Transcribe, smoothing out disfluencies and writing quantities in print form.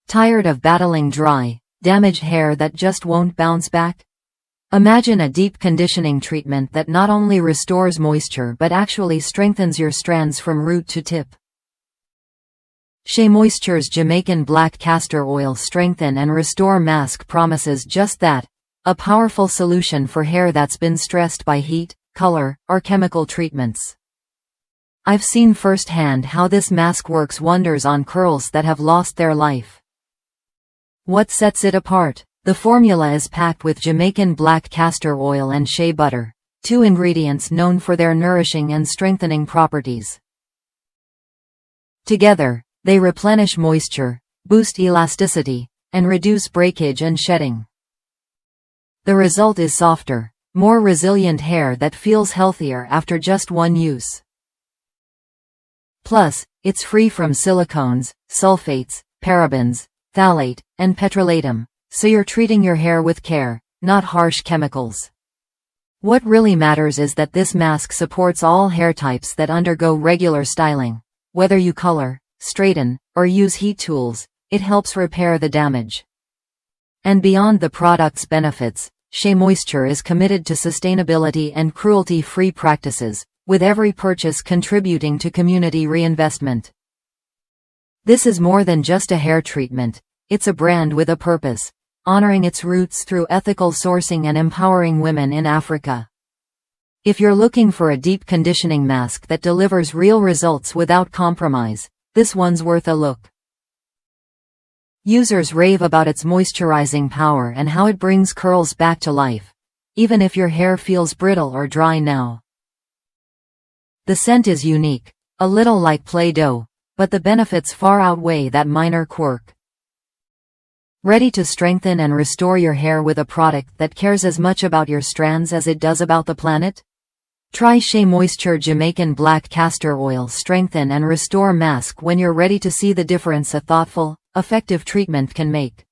Tired of battling dry, damaged hair that just won't bounce back? Imagine a deep conditioning treatment that not only restores moisture but actually strengthens your strands from root to tip. SheaMoisture's Jamaican Black Castor Oil Strengthen and Restore Masque promises just that, a powerful solution for hair that's been stressed by heat, color, or chemical treatments. I've seen firsthand how this mask works wonders on curls that have lost their life. What sets it apart? The formula is packed with Jamaican black castor oil and shea butter, two ingredients known for their nourishing and strengthening properties. Together, they replenish moisture, boost elasticity, and reduce breakage and shedding. The result is softer, more resilient hair that feels healthier after just one use. Plus, it's free from silicones, sulfates, parabens, phthalates, and petrolatum, so you're treating your hair with care, not harsh chemicals. What really matters is that this mask supports all hair types that undergo regular styling. Whether you color, straighten, or use heat tools, it helps repair the damage. And beyond the product's benefits, SheaMoisture is committed to sustainability and cruelty-free practices, with every purchase contributing to community reinvestment. This is more than just a hair treatment, it's a brand with a purpose, honoring its roots through ethical sourcing and empowering women in Africa. If you're looking for a deep conditioning mask that delivers real results without compromise, this one's worth a look. Users rave about its moisturizing power and how it brings curls back to life, even if your hair feels brittle or dry now. The scent is unique, a little like Play-Doh, but the benefits far outweigh that minor quirk. Ready to strengthen and restore your hair with a product that cares as much about your strands as it does about the planet? Try SheaMoisture Jamaican Black Castor Oil Strengthen and Restore Mask when you're ready to see the difference a thoughtful, effective treatment can make.